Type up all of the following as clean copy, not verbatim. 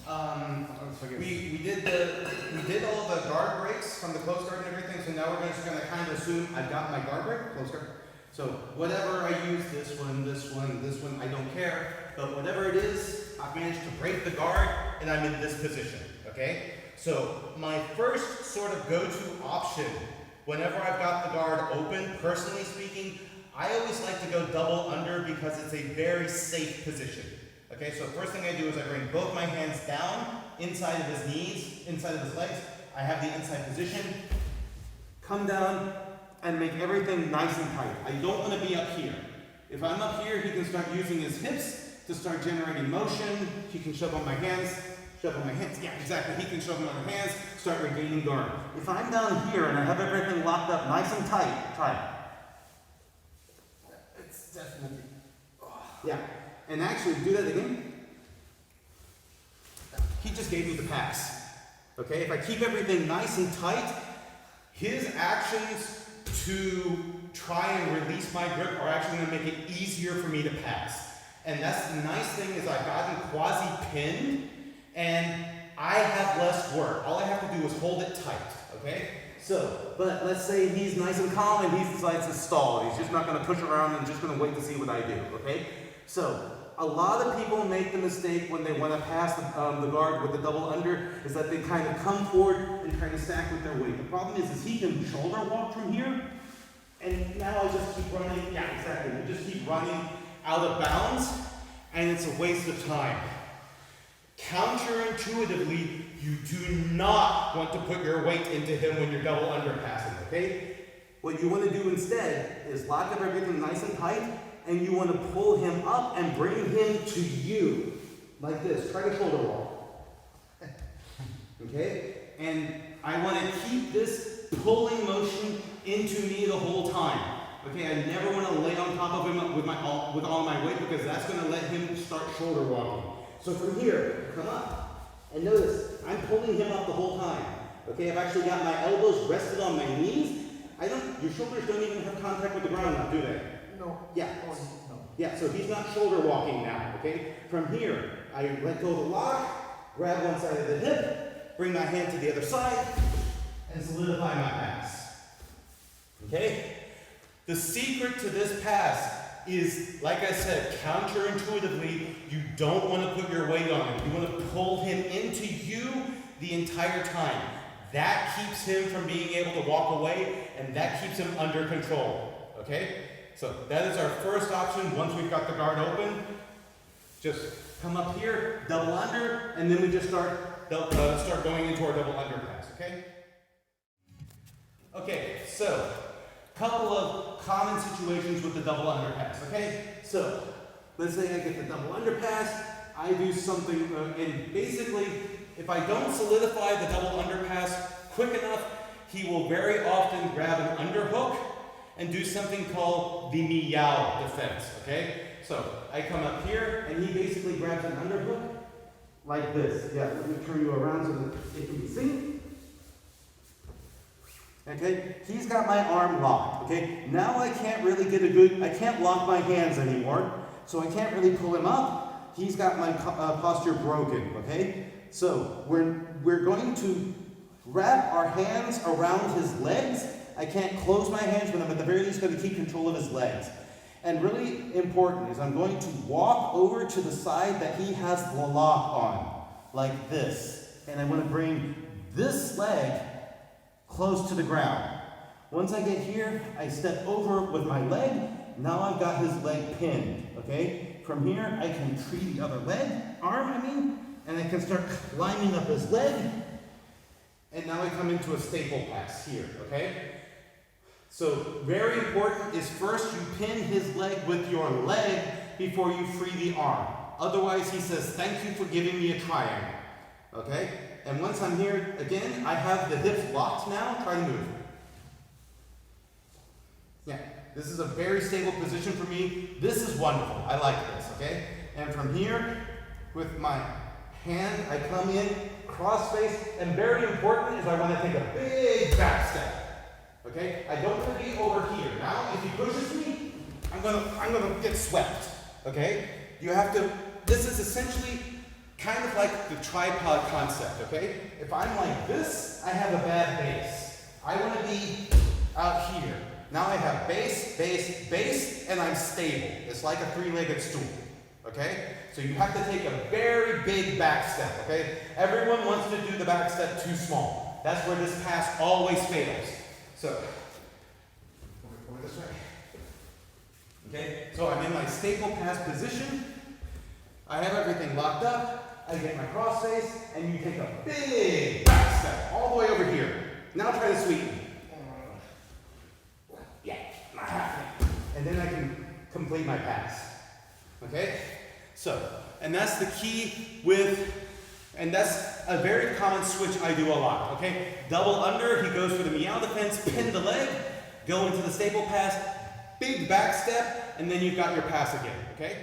We did all the guard breaks from the close guard and everything, so now we're just gonna kind of assume I've got my guard break, close guard. So whatever I use, this one, I don't care. But whatever it is, I've managed to break the guard and I'm in this position, okay? So my first sort of go-to option, whenever I've got the guard open, personally speaking, I always like to go double under because it's a very safe position. Okay, so first thing I do is I bring both my hands down, inside of his knees, inside of his legs. I have the inside position, come down, and make everything nice and tight. I don't want to be up here. If I'm up here, he can start using his hips to start generating motion. He can shove on my hands, yeah, exactly. He can shove on my hands, start regaining guard. If I'm down here and I have everything locked up nice and tight, try it. It's definitely, yeah. And actually, do that again. He just gave me the pass. Okay, if I keep everything nice and tight, his actions to try and release my grip are actually going to make it easier for me to pass. And that's the nice thing is I've gotten quasi-pinned and I have less work. All I have to do is hold it tight, okay? So, but let's say he's nice and calm and he decides to stall. He's just not going to push around and just going to wait to see what I do, okay? So, a lot of people make the mistake when they want to pass the guard with the double under is that they kind of come forward and kind of stack with their weight. The problem is he can shoulder walk from here, and now I just keep running. Yeah, exactly. We just keep running out of bounds, and it's a waste of time. Counterintuitively, you do not want to put your weight into him when you're double under passing, okay? What you want to do instead is lock up everything nice and tight, and you want to pull him up and bring him to you, like this. Try to shoulder walk. Okay? And I want to keep this pulling motion into me the whole time. Okay? I never want to lay on top of him with all my weight because that's going to let him start shoulder walking. So from here, come up. And notice, I'm pulling him up the whole time. Okay? I've actually got my elbows rested on my knees. Your shoulders don't even have contact with the ground now, do they? No. Yeah. No. Yeah, so he's not shoulder walking now, okay? From here, I let go of the lock, grab one side of the hip, bring my hand to the other side, and solidify my pass. Okay? The secret to this pass is, like I said, counterintuitively, you don't want to put your weight on him. You want to pull him into you the entire time. That keeps him from being able to walk away, and that keeps him under control, okay? So that is our first option. Once we've got the guard open, just come up here, double under, and then we just start going into our double under pass, okay? Okay, so a couple of common situations with the double under pass, okay? So let's say I get the double under pass, I do something, and basically, if I don't solidify the double under pass quick enough, he will very often grab an underhook and do something called the meow defense, okay? So I come up here, and he basically grabs an underhook like this. Yeah, let me turn you around so that it can be seen. Okay, he's got my arm locked, okay? Now I can't really I can't lock my hands anymore, so I can't really pull him up. He's got my posture broken, okay? So we're going to wrap our hands around his legs. I can't close my hands, but I'm at the very least going to keep control of his legs. And really important is I'm going to walk over to the side that he has the lock on, like this. And I want to bring this leg close to the ground. Once I get here, I step over with my leg. Now I've got his leg pinned, okay? From here, I can tree the other arm, and I can start lining up his leg. And now I come into a staple pass here, okay? So very important is first you pin his leg with your leg before you free the arm. Otherwise he says, thank you for giving me a triangle, okay? And once I'm here, again, I have the hips locked now. Try to move. Yeah, this is a very stable position for me. This is wonderful. I like this, okay? And from here, with my hand, I come in, cross face, and very important is I want to take a big back step. Okay? I don't want to be over here. Now, if he pushes me, I'm gonna get swept. Okay? You have to, this is essentially kind of like the tripod concept, okay? If I'm like this, I have a bad base. I want to be out here. Now I have base, base, base, and I'm stable. It's like a three-legged stool, okay? So you have to take a very big back step, okay? Everyone wants to do the back step too small. That's where this pass always fails. So, over this way. Okay, so I'm in my staple pass position. I have everything locked up. I get my cross face, and you take a big back step all the way over here. Now try to sweep me. Yeah, not happening. And then I can complete my pass. Okay? So, and that's the key with, and that's a very common switch I do a lot. Okay? Double under, he goes for the meow defense, pin the leg, go into the staple pass, big back step, and then you've got your pass again. Okay?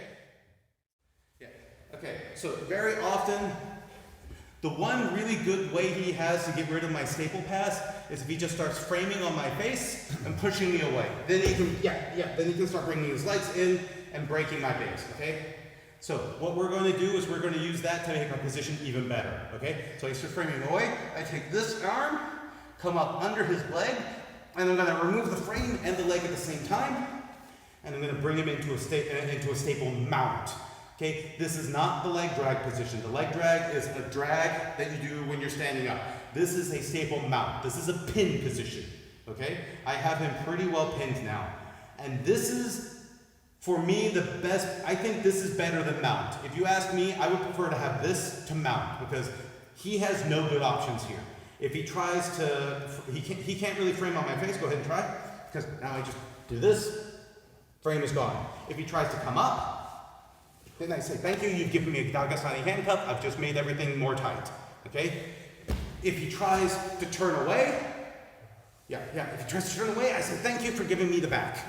Yeah. Okay, so very often, the one really good way he has to get rid of my staple pass is if he just starts framing on my face and pushing me away. Then he can, then he can start bringing his legs in and breaking my base, okay? So what we're going to do is we're going to use that to make our position even better, okay? So he starts framing away. I take this arm, come up under his leg, and I'm going to remove the frame and the leg at the same time, and I'm going to bring him into a staple mount. Okay, this is not the leg drag position. The leg drag is a drag that you do when you're standing up. This is a staple mount. This is a pin position. Okay, I have him pretty well pinned now. And this is, for me, the best. I think this is better than mount. If you ask me, I would prefer to have this to mount because he has no good options here. If he tries to, he can't really frame on my face. Go ahead and try, because now I just do this, frame is gone. If he tries to come up, then I say, thank you, you've given me a Daghestani handcuff, I've just made everything more tight, okay? If he tries to turn away, if he tries to turn away, I say, thank you for giving me the back,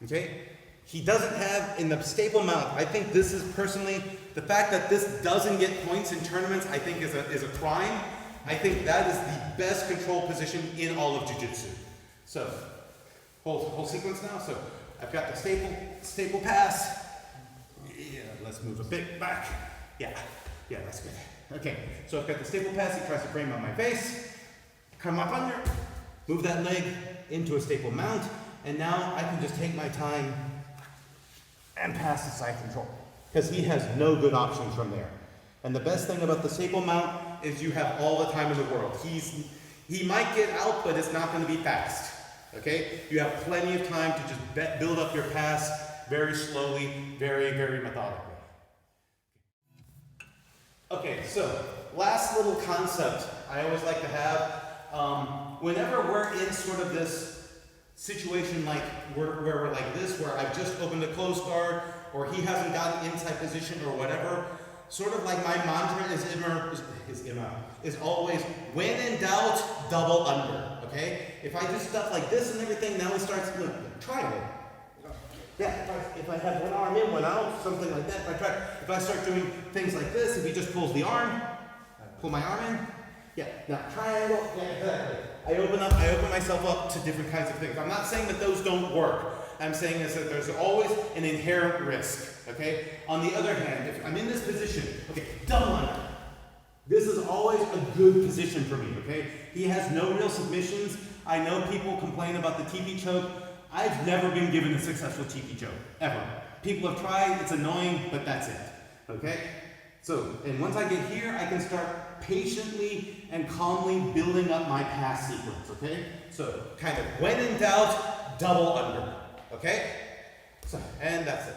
okay? He doesn't have, in the staple mount, I think this is personally, the fact that this doesn't get points in tournaments, I think is a crime. I think that is the best control position in all of Jiu-Jitsu. So, whole sequence now, so I've got the staple pass. Yeah, let's move a bit back. Yeah, that's good. Okay, so I've got the staple pass. He tries to frame on my face. Come up under, move that leg into a staple mount, and now I can just take my time and pass the side control because he has no good options from there. And the best thing about the staple mount is you have all the time in the world. He might get out, but it's not going to be fast. Okay, you have plenty of time to just build up your pass. Very slowly, very, very methodically. Okay, so last little concept I always like to have. Whenever we're in sort of this situation like where we're like this, where I've just opened a close guard, or he hasn't gotten inside position or whatever, sort of like my mantra is always, when in doubt, double under, okay? If I do stuff like this and everything, now it starts, look, try it. Yeah, if I have one arm in, one out, something like that, if I start doing things like this, if he just pulls the arm, pull my arm in, now triangle, exactly. I open myself up to different kinds of things. I'm not saying that those don't work. I'm saying is that there's always an inherent risk, okay? On the other hand, if I'm in this position, okay, double under. This is always a good position for me, okay? He has no real submissions. I know people complain about the TP choke. I've never been given a successful TP choke, ever. People have tried, it's annoying, but that's it, okay? So, and once I get here, I can start patiently and calmly building up my pass sequence, okay? So, kind of when in doubt, double under, okay? So, and that's it.